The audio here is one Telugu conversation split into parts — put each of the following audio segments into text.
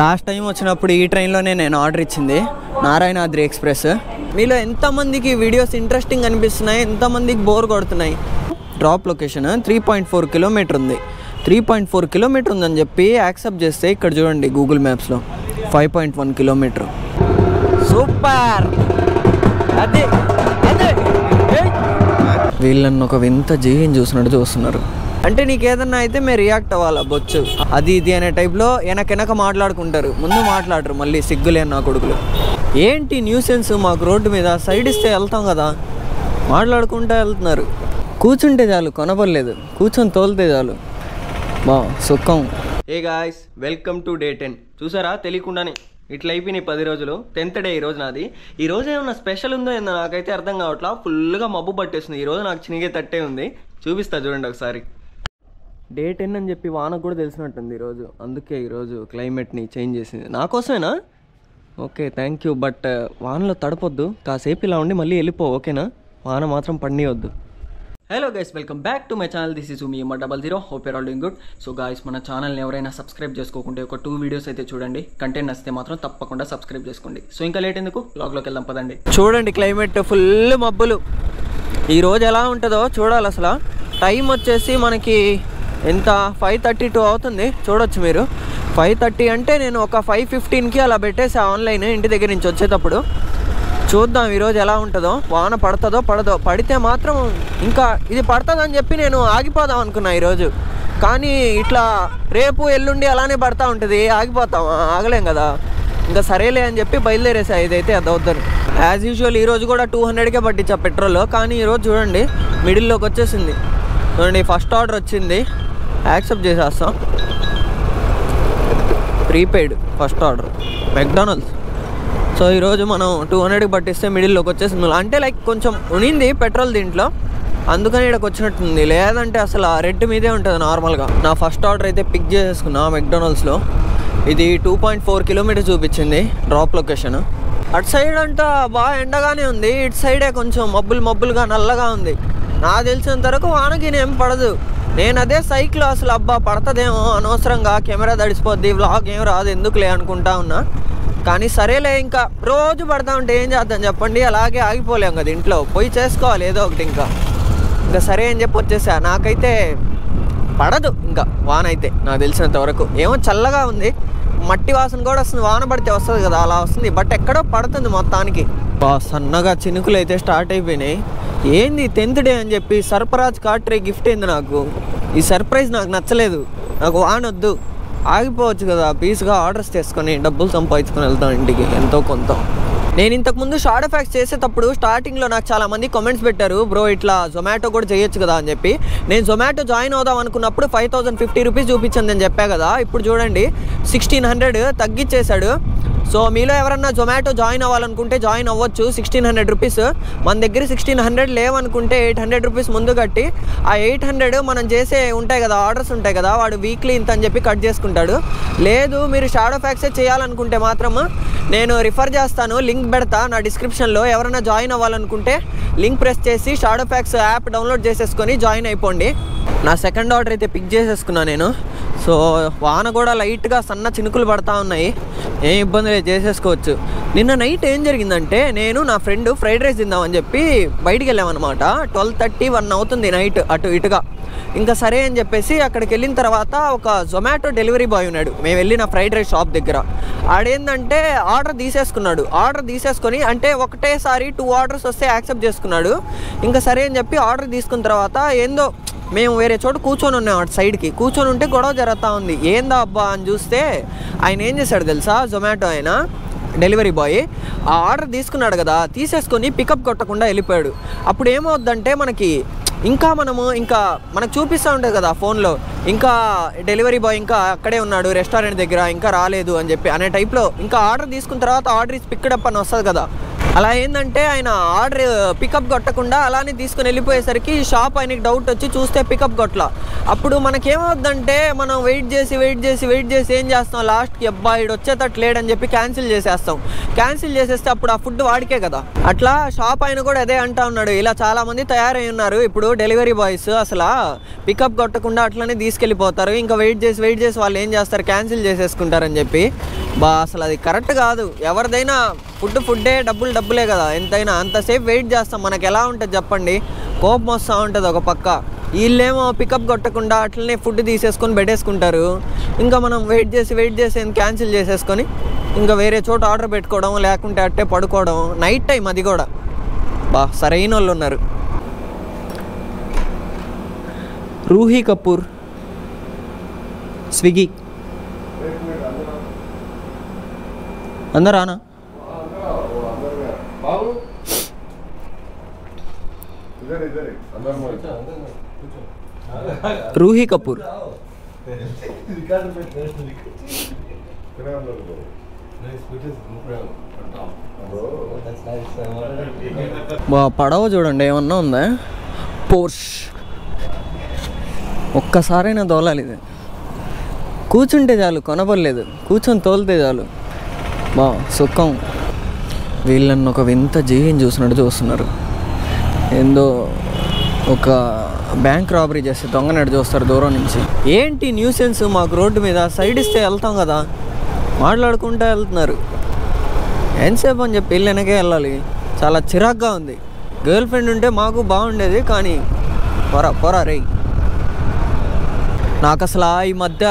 లాస్ట్ టైం వచ్చినప్పుడు ఈ ట్రైన్లోనే నేను ఆర్డర్ ఇచ్చింది, నారాయణాద్రి ఎక్స్ప్రెస్. మీలో ఎంతమందికి వీడియోస్ ఇంట్రెస్టింగ్ అనిపిస్తున్నాయి, ఎంతమందికి బోర్ కొడుతున్నాయి? డ్రాప్ లొకేషన్ 3.4 కిలోమీటర్ ఉంది. 3.4 కిలోమీటర్ ఉందని చెప్పి యాక్సెప్ట్ చేస్తే ఇక్కడ చూడండి గూగుల్ మ్యాప్స్లో 5.1 కిలోమీటర్. సూపర్. అదే అదే వీళ్ళని ఒక వింత జీవిని చూసినట్టు చూస్తున్నారు. అంటే నీకు ఏదన్నా అయితే మేము రియాక్ట్ అవ్వాలా బొచ్చు అది ఇది అనే టైప్లో వెనక మాట్లాడుకుంటారు, ముందు మాట్లాడరు. మళ్ళీ సిగ్గులేని నా కొడుకులు. ఏంటి న్యూసెన్స్? మాకు రోడ్డు మీద సైడ్ ఇస్తే వెళ్తాం కదా, మాట్లాడుకుంటూ వెళ్తున్నారు. కూర్చుంటే చాలు, కొనపర్లేదు, కూర్చొని తోలితే చాలు, బా సుఖం. ఏ గాయ్స్, వెల్కమ్ టు డే 10. చూసారా తెలియకుండానే ఇట్లా అయిపోయినాయి 10 రోజులు. 10th డే ఈరోజు నాది. ఈరోజు ఏమన్నా స్పెషల్ ఉందో ఏందో నాకైతే అర్థం కావట్లా. ఫుల్గా మబ్బు పట్టేస్తుంది ఈరోజు. నాకు చినిగే తట్టే ఉంది, చూపిస్తా చూడండి ఒకసారి. డే 10 అని చెప్పి వానకు కూడా తెలిసినట్టుంది ఈరోజు, అందుకే ఈరోజు క్లైమేట్ని చేంజ్ చేసింది. నా కోసమేనా? Okay, thank you. బట్ వానలో తడపొద్దు, కాసేపు ఇలా ఉండి మళ్ళీ వెళ్ళిపో, ఓకేనా? వాన మాత్రం పడినివద్దు. Hello guys, welcome back to my channel. This is Umi 00. Hope you're all doing good. So guys, మన ఛానల్ని ఎవరైనా సబ్స్క్రైబ్ చేసుకోకుంటే ఒక 2 వీడియోస్ అయితే చూడండి. కంటెంట్ నచ్చితే మాత్రం తప్పకుండా సబ్స్క్రైబ్ చేసుకోండి. సో ఇంకా లేట్ ఎందుకు, బ్లాగ్లోకి వెళ్దాం పదండి. చూడండి క్లైమేట్ ఫుల్ మబ్బులు. ఈరోజు ఎలా ఉంటుందో చూడాలి. అసలు టైం వచ్చేసి మనకి ఎంత 5:32 అవుతుంది. చూడొచ్చు మీరు. 5:30 అంటే నేను ఒక 5:15కి అలా పెట్టేసా ఆన్లైన్ ఇంటి దగ్గర నుంచి వచ్చేటప్పుడు. చూద్దాం ఈరోజు ఎలా ఉంటుందో, వాన పడుతుందో పడదో. పడితే మాత్రం ఇంకా ఇది పడుతుందని చెప్పి నేను ఆగిపోదాం అనుకున్నా ఈరోజు. కానీ ఇట్లా రేపు ఎల్లుండి అలానే పడతా ఉంటుంది, ఆగిపోతాం, ఆగలేం కదా. ఇంకా సరేలే అని చెప్పి బయలుదేరేసా. ఇదైతే అది అవుతుంది. యాజ్ యూజువల్ ఈరోజు కూడా 200కే పట్టించా పెట్రోల్. కానీ ఈరోజు చూడండి మిడిల్లోకి వచ్చేసింది. చూడండి ఫస్ట్ ఆర్డర్ వచ్చింది, యాక్సెప్ట్ చేసేస్తాం. Prepaid first order McDonald's. So ఈరోజు మనం 200కి పట్టిస్తే మిడిల్లోకి వచ్చేసింది. అంటే లైక్ కొంచెం ఉనింది పెట్రోల్ దీంట్లో, అందుకని ఇక్కడికి వచ్చినట్టుంది. లేదంటే అసలు రెడ్ మీదే ఉంటుంది నార్మల్గా. నా ఫస్ట్ ఆర్డర్ అయితే పిక్ చేసేసుకున్నా మెక్డానల్డ్స్లో. ఇది 2.4 కిలోమీటర్స్ చూపించింది డ్రాప్ లొకేషన్. అటు సైడ్ అంతా బాగా ఎండగానే ఉంది, ఇటు సైడే కొంచెం మబ్బులుగా నల్లగా ఉంది. నాకు తెలిసినంత వరకు వానకి ఏం పడదు. నేను అదే సైకిల్ అసలు అబ్బా పడుతుందేమో అనవసరంగా, కెమెరా తడిసిపోద్ది, వ్లాగ్ ఏం రాదు, ఎందుకులే అనుకుంటా ఉన్నా. కానీ సరేలే, ఇంకా రోజు పడతా ఉంటే ఏం చేద్దాం చెప్పండి. అలాగే ఆగిపోలేం కదా, ఇంట్లో పోయి చేసుకోవాలి ఏదో ఒకటి. ఇంకా సరే అని చెప్పి వచ్చేసా. నాకైతే పడదు ఇంకా వాన అయితే నాకు తెలిసినంత వరకు. ఏమో చల్లగా ఉంది, మట్టి వాసన కూడా వస్తుంది. వాన పడితే వస్తుంది కదా, అలా వస్తుంది. బట్ ఎక్కడో పడుతుంది మొత్తానికి. సన్నగా చినుకులు అయితే స్టార్ట్ అయిపోయినాయి. ఏంది 10th డే అని చెప్పి సర్ఫరాజ్ కార్ట్రే గిఫ్ట్ అయింది నాకు. ఈ సర్ప్రైజ్ నాకు నచ్చలేదు. నాకు వాన వద్దు, ఆగిపోవచ్చు కదా, పీస్గా ఆర్డర్స్ చేసుకొని డబ్బులు సంపాదించుకొని వెళ్తాను ఇంటికి ఎంతో కొంత. నేను ఇంతకుముందు షార్ట్ ఎఫెక్ట్స్ చేసేటప్పుడు స్టార్టింగ్లో నాకు చాలామంది కామెంట్స్ పెట్టారు, బ్రో ఇట్లా జొమాటో కూడా చేయొచ్చు కదా అని చెప్పి. నేను జొమాటో జాయిన్ అవుదాం అనుకున్నప్పుడు 5050 రూపీస్ చూపించింది అని చెప్పా కదా. ఇప్పుడు చూడండి 1600 తగ్గించేశాడు. సో మీలో ఎవరన్నా జొమాటో జాయిన్ అవ్వాలనుకుంటే జాయిన్ అవ్వచ్చు. 1600 రూపీస్. మన దగ్గర 1600 లేవనుకుంటే 800 రూపీస్ ముందు కట్టి, ఆ 800 మనం చేసే ఉంటాయి కదా, ఆర్డర్స్ ఉంటాయి కదా, వాడు వీక్లీ ఇంత అని చెప్పి కట్ చేసుకుంటాడు. లేదు మీరు షాడో ఫ్యాక్సే చేయాలనుకుంటే మాత్రం నేను రిఫర్ చేస్తాను, లింక్ పెడతా నా డిస్క్రిప్షన్లో. ఎవరైనా జాయిన్ అవ్వాలనుకుంటే లింక్ ప్రెస్ చేసి షాడో ఫ్యాక్స్ యాప్ డౌన్లోడ్ చేసేసుకొని జాయిన్ అయిపోండి. నా సెకండ్ ఆర్డర్ అయితే పిక్ చేసేసుకున్నా నేను. సో వాన కూడా లైట్గా సన్న చినుకులు పడతా ఉన్నాయి, ఏం ఇబ్బంది లేదు, చేసేసుకోవచ్చు. నిన్న నైట్ ఏం జరిగిందంటే, నేను నా ఫ్రెండ్ ఫ్రైడ్ రైస్ తిందామని చెప్పి బయటికి వెళ్ళామన్నమాట. 12:30-1 అవుతుంది నైట్, అటు ఇటుగా. ఇంకా సరే అని చెప్పేసి అక్కడికి వెళ్ళిన తర్వాత ఒక జొమాటో డెలివరీ బాయ్ ఉన్నాడు మేము వెళ్ళిన ఫ్రైడ్ రైస్ షాప్ దగ్గర. ఆడేందంటే ఆర్డర్ తీసేసుకున్నాడు. ఆర్డర్ తీసేసుకొని అంటే ఒకటేసారి 2 ఆర్డర్స్ వస్తే యాక్సెప్ట్ చేసుకున్నాడు. ఇంకా సరే అని చెప్పి ఆర్డర్ తీసుకున్న తర్వాత ఏందో మేము వేరే చోట కూర్చొని ఉన్నాం, అటు సైడ్కి కూర్చొని ఉంటే గొడవ జరుగుతూ ఉంది. ఏందా అబ్బా అని చూస్తే ఆయన ఏం చేశాడు తెలుసా, జొమాటో ఆయన డెలివరీ బాయ్ ఆ ఆర్డర్ తీసుకున్నాడు కదా, తీసేసుకొని పికప్ కొట్టకుండా వెళ్ళిపోయాడు. అప్పుడు ఏమవుద్దంటే మనకు చూపిస్తూ ఉంటుంది కదా ఫోన్లో, ఇంకా డెలివరీ బాయ్ ఇంకా అక్కడే ఉన్నాడు రెస్టారెంట్ దగ్గర, ఇంకా రాలేదు అని చెప్పి అనే టైప్లో. ఇంకా ఆర్డర్ తీసుకున్న తర్వాత ఆర్డర్ ఇస్ పిక్డ్ అప్ అని వస్తుంది కదా, అలా ఏంటంటే ఆయన ఆర్డర్ పికప్ కొట్టకుండా అలానే తీసుకుని వెళ్ళిపోయేసరికి షాప్ ఆయనకి డౌట్ వచ్చి చూస్తే పికప్ కొట్ల. అప్పుడు మనకేమవుద్దంటే మనం వెయిట్ చేసి ఏం చేస్తాం, లాస్ట్కి అబ్బాయి వచ్చేటట్టు లేడని చెప్పి క్యాన్సిల్ చేసేస్తాం. క్యాన్సిల్ చేసేస్తే అప్పుడు ఆ ఫుడ్ వాడికే కదా. అట్లా షాప్ ఆయన కూడా అదే అంటా ఉన్నాడు, ఇలా చాలామంది తయారై ఉన్నారు ఇప్పుడు డెలివరీ బాయ్స్, అసలు పికప్ కొట్టకుండా అట్లనే తీసుకెళ్ళిపోతారు. ఇంకా వెయిట్ చేసి వాళ్ళు ఏం చేస్తారు, క్యాన్సిల్ చేసేసుకుంటారని చెప్పి. అసలు అది కరెక్ట్ కాదు. ఎవరిదైనా ఫుడ్డే, డబ్బులే కదా ఎంతైనా. అంతసేపు వెయిట్ చేస్తాం, మనకు ఎలా ఉంటుంది చెప్పండి, కోపం వస్తూ ఉంటుంది ఒక పక్క. వీళ్ళేమో పికప్ కొట్టకుండా అట్లనే ఫుడ్ తీసేసుకొని పెట్టేసుకుంటారు. ఇంకా మనం వెయిట్ చేసి క్యాన్సిల్ చేసేసుకొని ఇంకా వేరే చోట ఆర్డర్ పెట్టుకోవడం, లేకుంటే అట్టే పడుకోవడం. నైట్ టైం అది కూడా. సరైన వాళ్ళు ఉన్నారు. రూహీ కపూర్ స్విగ్గీ అందరానా? రూహీ కపూర్ పడవ చూడండి, ఏమన్నా ఉందా? పోర్ష్. ఒక్కసారైనా తోలాలి ఇది. కూర్చుంటే చాలు, కొనపడలేదు, కూర్చొని తోలితే చాలు. సుఖం. వీళ్ళని ఒక వింత జీవిని చూసినట్టు చూస్తున్నారు. ఏందో ఒక బ్యాంక్ రాబరీ చేస్తే దొంగనట్టు చూస్తారు దూరం నుంచి. ఏంటి న్యూసెన్స్ మాకు రోడ్డు మీద? సైడ్ ఇస్తే వెళ్తాం కదా, మాట్లాడుకుంటూ వెళ్తున్నారు. ఎంతసేపు అని చెప్పి వెనకే వెళ్ళాలి. చాలా చిరాగ్గా ఉంది. గర్ల్ ఫ్రెండ్ ఉంటే మాకు బాగుండేది, కానీ పొరా రే. నాకు అసలు ఈ మధ్య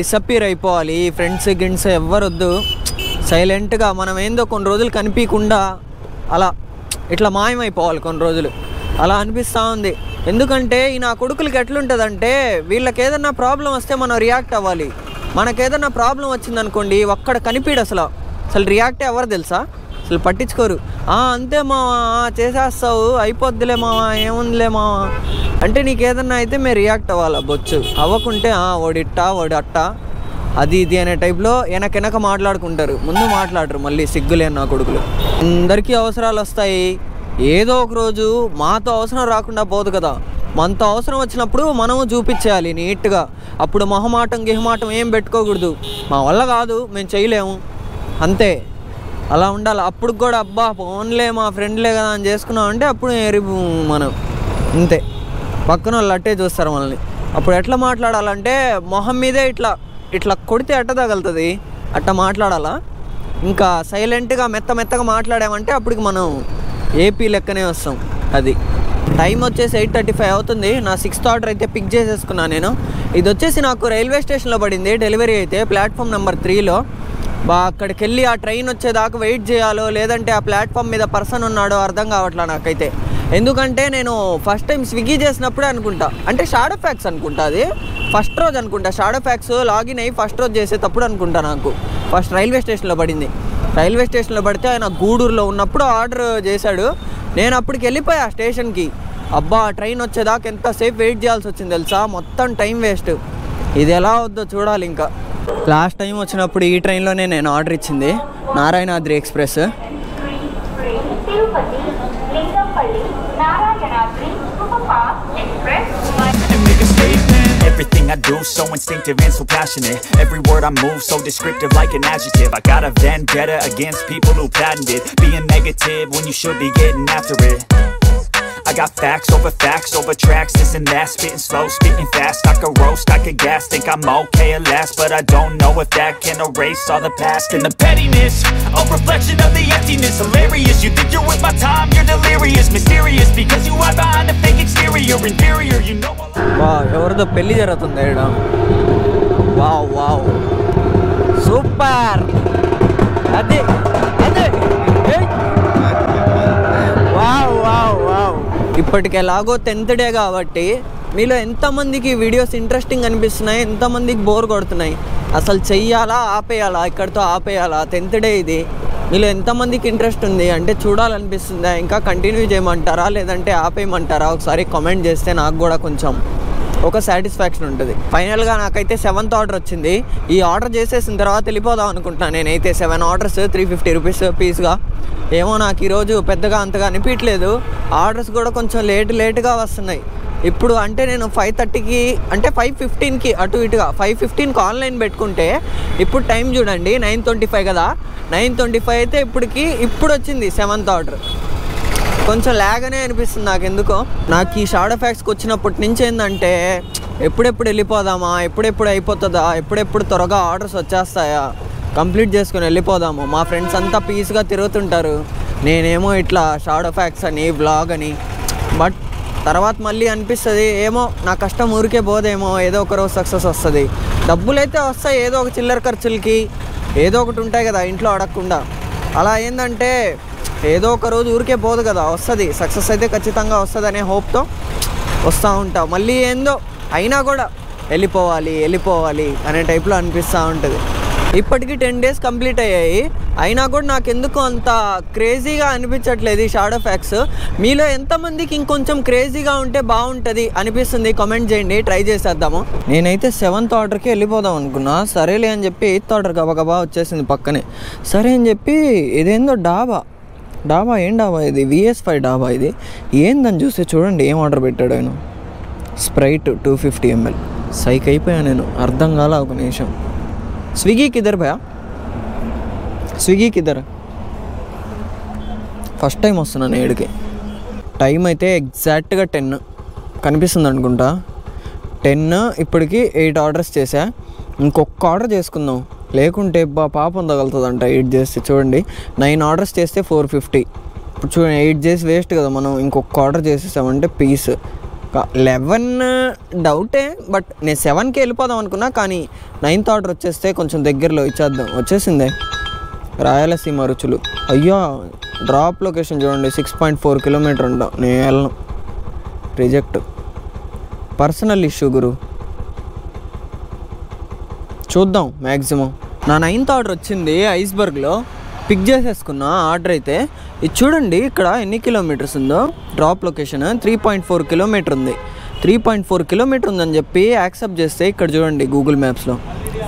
డిసప్పీర్ అయిపోవాలి. ఫ్రెండ్స్ గిన్స్ ఎవ్వరొద్దు. సైలెంట్గా మనం ఏందో కొన్ని రోజులు కనిపించకుండా అలా ఇట్లా మాయమైపోవాలి కొన్ని రోజులు. అలా అనిపిస్తూ ఉంది. ఎందుకంటే ఈ నా కొడుకులకి ఎట్లుంటుందంటే, వీళ్ళకి ఏదన్నా ప్రాబ్లం వస్తే మనం రియాక్ట్ అవ్వాలి. మనకేదన్నా ప్రాబ్లం వచ్చిందనుకోండి, ఒక్కడ కనిపించడు అసలు రియాక్ట్ అవ్వరు తెలుసా, అసలు పట్టించుకోరు. అంతే మావా, చేసేస్తావు, అయిపోద్దిలే మావా, ఏముందిలే మావా అంటే నీకు ఏదన్నా అయితే మేము రియాక్ట్ అవ్వాలా. బొచ్చు అవ్వకుంటే వాడి అట్టా అది ఇది అనే టైప్లో వెనక మాట్లాడుకుంటారు. ముందు మాట్లాడరు, మళ్ళీ సిగ్గులేని నా కొడుకులు. అందరికీ అవసరాలు వస్తాయి. ఏదో ఒక రోజు మాతో అవసరం రాకుండా పోదు కదా. మనతో అవసరం వచ్చినప్పుడు మనము చూపించేయాలి నీట్గా. అప్పుడు గిహమాటం ఏం పెట్టుకోకూడదు. మా వల్ల కాదు, మేము చేయలేము, అంతే. అలా ఉండాలి. అప్పుడు కూడా ఫోన్లే మా ఫ్రెండ్లే కదా అని చేసుకున్నాం అంటే అప్పుడు మనం అంతే. పక్కన వాళ్ళు అట్టే చూస్తారు మనల్ని. అప్పుడు ఎట్లా మాట్లాడాలంటే మొహం మీదే ఇట్లా కొడితే ఎట్ట తగలుతుంది అట్ట మాట్లాడాలా. ఇంకా సైలెంట్గా మెత్తగా మాట్లాడామంటే అప్పటికి మనం ఏపీ లెక్కనే వస్తాం. అది టైం వచ్చేసి 8:35 అవుతుంది. నా 6th ఆర్డర్ అయితే పిక్ చేసేసుకున్నాను నేను. ఇది వచ్చేసి నాకు రైల్వే స్టేషన్లో పడింది డెలివరీ అయితే, ప్లాట్ఫామ్ నెంబర్ 3లో. అక్కడికి వెళ్ళి ఆ ట్రైన్ వచ్చేదాకా వెయిట్ చేయాలో, లేదంటే ఆ ప్లాట్ఫామ్ మీద పర్సన్ ఉన్నాడో అర్థం కావట్లా నాకైతే. ఎందుకంటే నేను ఫస్ట్ టైం స్విగ్గీ చేసినప్పుడే అనుకుంటా, అంటే షాడో ఫ్యాక్స్ అనుకుంటా, అది ఫస్ట్ రోజు అనుకుంటా. షాడో ఫ్యాక్స్ లాగిన్ అయ్యి ఫస్ట్ రోజు చేసేటప్పుడు అనుకుంటా నాకు ఫస్ట్ రైల్వే స్టేషన్లో పడింది. రైల్వే స్టేషన్లో పడితే ఆయన గూడూరులో ఉన్నప్పుడు ఆర్డర్ చేశాడు. నేను అప్పటికి వెళ్ళిపోయా స్టేషన్కి. ట్రైన్ వచ్చేదాకా ఎంతసేపు వెయిట్ చేయాల్సి వచ్చింది తెలుసా, మొత్తం టైం వేస్ట్. ఇది ఎలా అవుద్దో చూడాలి. ఇంకా లాస్ట్ టైం వచ్చినప్పుడు ఈ ట్రైన్లోనే నేను ఆర్డర్ ఇచ్చింది, Narayanadri express. Everything I do so instinctive and so passionate. Every word I move so descriptive like an adjective. I got a vendetta against people who patented being negative when you should be getting after it. I got facts over tracks, this and that, spitting slow, spitting fast. I could roast, I could gas, think I'm okay at last, but I don't know if that can erase all the past. And the pettiness, a reflection of the emptiness. Hilarious, you think you're with my time, you're delirious. Mysterious, because you hide behind a fake exterior. Inferior, you know. ఎవరిదో పెళ్లి జరుగుతుంది ఇక్కడ. Wow super. అదే వావ్. ఇప్పటికి ఎలాగో 10th డే కాబట్టి మీలో ఎంతమందికి వీడియోస్ ఇంట్రెస్టింగ్ అనిపిస్తున్నాయి, ఎంతమందికి బోర్ కొడుతున్నాయి, అసలు చెయ్యాలా ఆపేయాలా, ఇక్కడితో ఆపేయాలా? 10th డే ఇది. మీలో ఎంతమందికి ఇంట్రెస్ట్ ఉంది అంటే చూడాలనిపిస్తుందా, ఇంకా కంటిన్యూ చేయమంటారా లేదంటే ఆపేయమంటారా? ఒకసారి కామెంట్ చేస్తే నాకు కూడా కొంచెం ఒక సాటిస్ఫాక్షన్ ఉంటుంది. ఫైనల్గా నాకైతే 7th ఆర్డర్ వచ్చింది. ఈ ఆర్డర్ చేసేసిన తర్వాత వెళ్ళిపోదాం అనుకుంటున్నాను నేనైతే. 7 ఆర్డర్స్ 350 రూపీస్ పీస్గా. ఏమో నాకు ఈరోజు పెద్దగా అంతగా అనిపించలేదు. ఆర్డర్స్ కూడా కొంచెం లేట్గా వస్తున్నాయి ఇప్పుడు. అంటే నేను 5:30కి అంటే 5:15కి అటు ఇటుగా 5:15కి ఆన్లైన్ పెట్టుకుంటే ఇప్పుడు టైం చూడండి 9:25 కదా. 9:25 అయితే ఇప్పుడు వచ్చింది 7th ఆర్డర్. కొంచెం లాగనే అనిపిస్తుంది నాకు ఎందుకో. నాకు ఈ షాడో ఫ్యాక్స్కి వచ్చినప్పటి నుంచి ఏంటంటే ఎప్పుడెప్పుడు వెళ్ళిపోదామా, ఎప్పుడెప్పుడు అయిపోతుందా, ఎప్పుడెప్పుడు త్వరగా ఆర్డర్స్ వచ్చేస్తాయా, కంప్లీట్ చేసుకుని వెళ్ళిపోదాము. మా ఫ్రెండ్స్ అంతా పీస్గా తిరుగుతుంటారు, నేనేమో ఇట్లా షాడో ఫ్యాక్స్ అని వ్లాగ్ అని. బట్ తర్వాత మళ్ళీ అనిపిస్తుంది ఏమో నా కష్టం ఊరికే పోదేమో, ఏదో ఒక రోజు సక్సెస్ వస్తుంది. డబ్బులు అయితే వస్తాయి, ఏదో ఒక చిల్లర ఖర్చులకి ఏదో ఒకటి ఉంటాయి కదా ఇంట్లో అడగకుండా. అలా ఏంటంటే ఏదో ఒక రోజు ఊరికే పోదు కదా, వస్తుంది సక్సెస్ అయితే ఖచ్చితంగా వస్తుంది అనే హోప్తో వస్తూ ఉంటా. మళ్ళీ ఏందో అయినా కూడా వెళ్ళిపోవాలి అనే టైప్లో అనిపిస్తూ ఉంటుంది. ఇప్పటికీ 10 days కంప్లీట్ అయ్యాయి, అయినా కూడా నాకు ఎందుకు అంత క్రేజీగా అనిపించట్లేదు ఈ షాడో ఫ్యాక్స్. మీలో ఎంతమందికి ఇంకొంచెం క్రేజీగా ఉంటే బాగుంటుంది అనిపిస్తుంది కామెంట్ చేయండి, ట్రై చేసేద్దాము. నేనైతే 7th ఆర్డర్కి వెళ్ళిపోదాం అనుకున్నా, సరేలే అని చెప్పి 8th ఆర్డర్ గబగబా వచ్చేసింది పక్కనే. సరే అని చెప్పి ఇదేందో డాబా ఏం డాబా ఇది, VS5 డాబా ఇది. ఏందని చూస్తే చూడండి ఏం ఆర్డర్ పెట్టాడు ఆయన, స్ప్రైట్ 250 ml. సైక్ అయిపోయా నేను, అర్థం కాల ఒక నిమిషం. స్విగ్గీ కిద్దరు భయా, స్విగ్గీ కిద్దరు. ఫస్ట్ టైం వస్తున్నాను ఏడుకి. టైం అయితే ఎగ్జాక్ట్గా 10 కనిపిస్తుంది అనుకుంటా. 10 ఇప్పటికి 8 ఆర్డర్స్ చేసా. ఇంకొక ఆర్డర్ చేసుకుందాం, లేకుంటే పాపం తగలుతుందంట 8 చేస్తే. చూడండి 9 ఆర్డర్స్ చేస్తే 450. ఇప్పుడు చూడండి 8 చేసి వేస్ట్ కదా, మనం ఇంకొక ఆర్డర్ చేసేసామంటే పీస్ 11 డౌటే. బట్ నేను 7కి వెళ్ళిపోదాం అనుకున్నా, కానీ 9th ఆర్డర్ వచ్చేస్తే కొంచెం దగ్గరలో ఇచ్చేద్దాం. వచ్చేసిందే రాయలసీమ రుచులు. అయ్యో డ్రాప్ లొకేషన్ చూడండి, 6.4 కిలోమీటర్ ఉంటాం. నేను వెళ్ళను, రిజెక్ట్, పర్సనల్ ఇష్యూ గురు. చూద్దాం మ్యాక్సిమం. నా 9th ఆర్డర్ వచ్చింది ఐస్బర్గ్లో, పిక్ చేసేసుకున్నా ఆర్డర్ అయితే. ఇది చూడండి ఇక్కడ ఎన్ని కిలోమీటర్స్ ఉందో, డ్రాప్ లొకేషన్ 3.4 కిలోమీటర్ ఉంది. 3.4 కిలోమీటర్ ఉందని చెప్పి యాక్సెప్ట్ చేస్తే ఇక్కడ చూడండి గూగుల్ మ్యాప్స్లో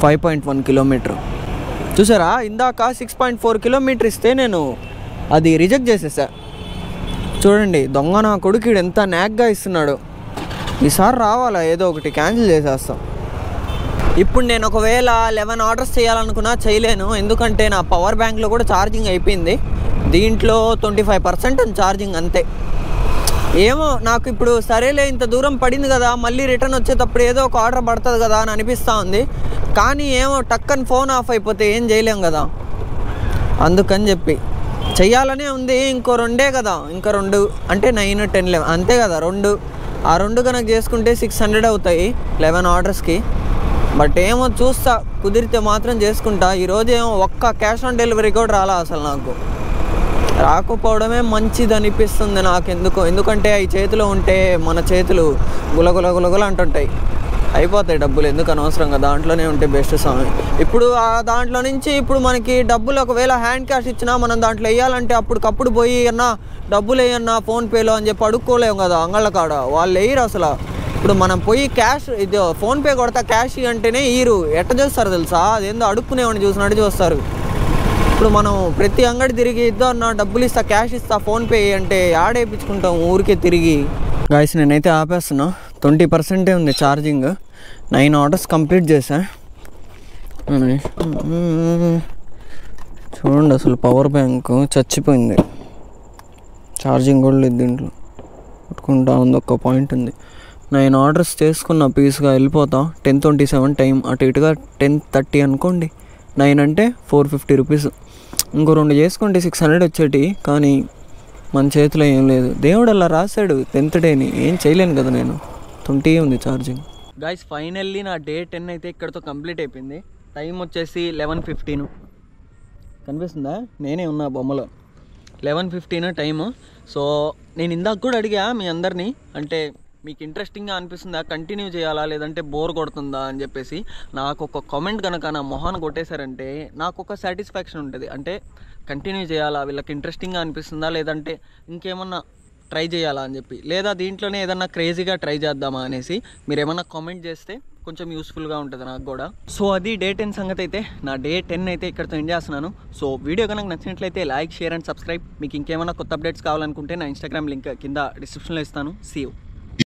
5.1 కిలోమీటర్. చూసారా, ఇందాక 6.4 కిలోమీటర్ ఇస్తే నేను అది రిజెక్ట్ చేసేసా. చూడండి దొంగ నా కొడుకు ఎంత నాగ్గా ఇస్తున్నాడు. ఈసారి రావాలా, ఏదో ఒకటి క్యాన్సిల్ చేసేస్తాం. ఇప్పుడు నేను ఒకవేళ 11 ఆర్డర్స్ చేయాలనుకున్నా చేయలేను, ఎందుకంటే నా పవర్ బ్యాంక్లో కూడా ఛార్జింగ్ అయిపోయింది. దీంట్లో 25% ఛార్జింగ్ అంతే. ఏమో నాకు ఇప్పుడు సరేలే ఇంత దూరం పడింది కదా, మళ్ళీ రిటర్న్ వచ్చేటప్పుడు ఏదో ఒక ఆర్డర్ పడుతుంది కదా అని అనిపిస్తూ ఉంది. కానీ ఏమో టక్కని ఫోన్ ఆఫ్ అయిపోతే ఏం చేయలేం కదా, అందుకని చెప్పి చెయ్యాలనే ఉంది. ఇంకో 2 కదా, ఇంకా 2 అంటే 9, 10, 11 అంతే కదా, 2. ఆ 2 కనుక చేసుకుంటే 600 అవుతాయి 11 ఆర్డర్స్కి. బట్ ఏమో చూస్తా, కుదిరితే మాత్రం చేసుకుంటా. ఈరోజు ఏమో ఒక్క క్యాష్ ఆన్ డెలివరీ కూడా రాలా అసలు. నాకు రాకపోవడమే మంచిది అనిపిస్తుంది నాకెందుకో. ఎందుకంటే అవి చేతిలో ఉంటే మన చేతులు గులగుల అంటుంటాయి, అయిపోతాయి డబ్బులు. ఎందుకు అనవసరంగా దాంట్లోనే ఉంటే బెస్ట్ స్వామి. ఇప్పుడు ఆ దాంట్లో నుంచి ఇప్పుడు మనకి డబ్బులు ఒకవేళ హ్యాండ్ క్యాష్ ఇచ్చినా మనం దాంట్లో వేయాలంటే అప్పటికప్పుడు పోయి అన్నా డబ్బులు వేయన్నా ఫోన్పేలో అని చెప్పి అడుక్కోలేము కదా అంగళ్ళ కాడ, వాళ్ళు వేయరు అసలు. ఇప్పుడు మనం పోయి క్యాష్ ఇది ఫోన్పే కొడతా క్యాష్ అంటేనే ఈరు ఎట్ట చేస్తారు తెలుసా, అదేందో అడుక్కునేవాడిని చూసినట్టు చూస్తారు. ఇప్పుడు మనం ప్రతి అంగడి తిరిగి అన్న డబ్బులు ఇస్తా క్యాష్ ఇస్తా ఫోన్పే అంటే ఆడేపించుకుంటాం ఊరికే తిరిగి. గాయస్ నేనైతే ఆపేస్తున్నా, 20% ఉంది ఛార్జింగ్. 9 ఆర్డర్స్ కంప్లీట్ చేసా. చూడండి అసలు పవర్ బ్యాంక్ చచ్చిపోయింది, ఛార్జింగ్ కూడా లేదు దీంట్లో, పట్టుకుంటా ఉంది. ఒక్క పాయింట్ ఉంది. 9 ఆర్డర్స్ చేసుకున్న పీస్గా వెళ్ళిపోతాం. 10:27 టైం, అటు ఇటుగా 10:30 అనుకోండి. 9 అంటే 450 రూపీస్. ఇంకో 2 చేసుకుంటే 600 వచ్చేటి. కానీ మన చేతిలో ఏం లేదు, దేవుడు అలా రాశాడు 10th డేని, ఏం చేయలేను కదా నేను. 20 ఉంది ఛార్జింగ్. గైస్ ఫైనల్లీ నా డే 10 అయితే ఇక్కడతో కంప్లీట్ అయిపోయింది. టైం వచ్చేసి 11:15 కనిపిస్తుందా, నేనే ఉన్నా బొమ్మలో. 11:15 టైము. సో నేను ఇందాక కూడా అడిగా మీ అందరినీ, అంటే మీకు ఇంట్రెస్టింగ్గా అనిపిస్తుందా, కంటిన్యూ చేయాలా లేదంటే బోర్ కొడుతుందా అని చెప్పేసి. నాకు ఒక కామెంట్ కనుక నా మొహాన్ని కొట్టేశారంటే నాకు ఒక సాటిస్ఫాక్షన్ ఉంటుంది. అంటే కంటిన్యూ చేయాలా, వీళ్ళకి ఇంట్రెస్టింగ్గా అనిపిస్తుందా లేదంటే ఇంకేమన్నా ట్రై చేయాలా అని చెప్పి, లేదా దీంట్లోనే ఏదన్నా క్రేజీగా ట్రై చేద్దామా అనేసి మీరు ఏమన్నా కామెంట్ చేస్తే కొంచెం యూస్ఫుల్గా ఉంటుంది నాకు కూడా. సో అది డే 10 సంగతి అయితే. నా డే 10 అయితే ఇక్కడితో ఎండ్ చేస్తున్నాను. సో వీడియో కనుక నచ్చినట్లయితే లైక్, షేర్ అండ్ సబ్స్క్రైబ్. మీకు ఇంకేమైనా కొత్త అప్డేట్స్ కావాలనుకుంటే నా ఇన్స్టాగ్రామ్ లింక్ కింద డిస్క్రిప్షన్లో ఇస్తాను. See you.